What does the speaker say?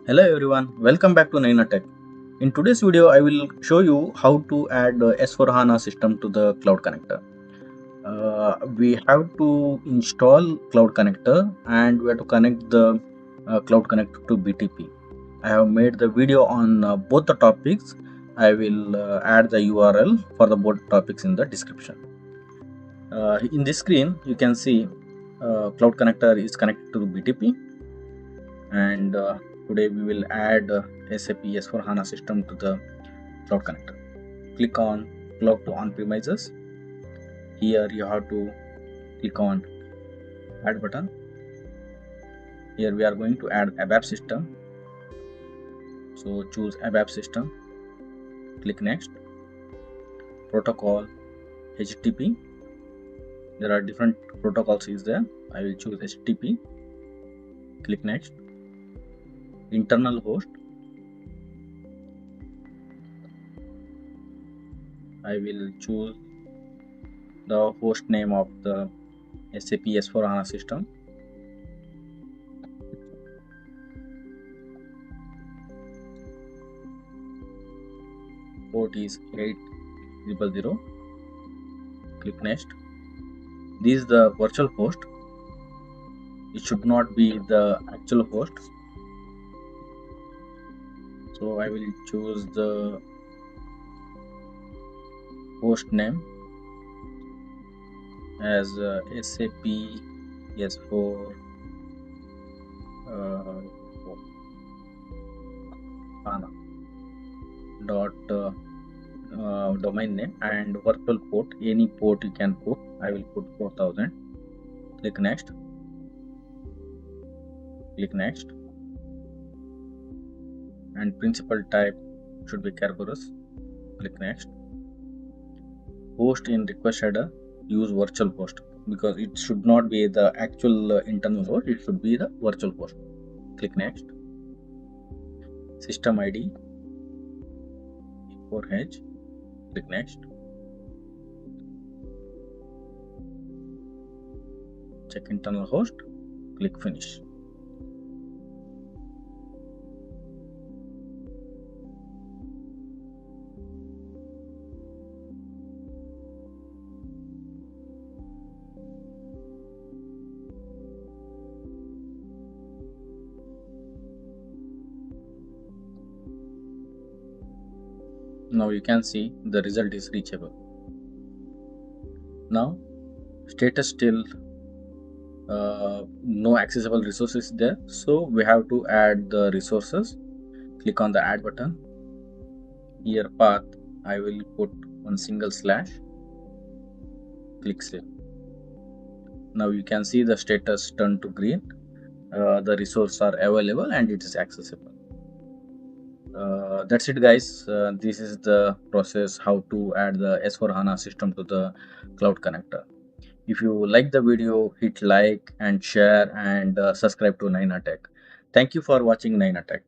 Hello everyone, welcome back to Naina Tech. In today's video, I will show you how to add S4HANA system to the Cloud Connector. We have to install Cloud Connector and we have to connect the Cloud Connector to BTP. I have made the video on both the topics. I will add the URL for the both topics in the description. In this screen, you can see Cloud Connector is connected to BTP and today we will add SAP S4HANA system to the Cloud Connector. Click on Cloud to on-premises. Here you have to click on Add button. Here we are going to add ABAP system. So choose ABAP system. Click Next. Protocol HTTP. There are different protocols is there. I will choose HTTP. Click Next. Internal host. I will choose the host name of the SAP S4HANA system. Port is 8000. Click Next. This is the virtual host. It should not be the actual host. So I will choose the host name as SAP S4 HANA dot domain name and virtual port. Any port you can put. I will put 4000. Click Next. Click Next. And principal type should be Kerberos. Click Next. Host in request header, use virtual host because it should not be the actual internal host, it should be the virtual host. Click Next. System ID 4H. Click Next. Check internal host. Click Finish. Now you can see the result is reachable. Now status still no accessible resources there, so we have to add the resources. Click on the add button. Here path I will put one single slash. Click save. Now you can see the status turned to green. The resources are available and it is accessible. That's it guys. This is the process how to add the S4HANA system to the Cloud Connector. If you like the video, hit like and share and subscribe to Naina Tech. Thank you for watching Naina Tech.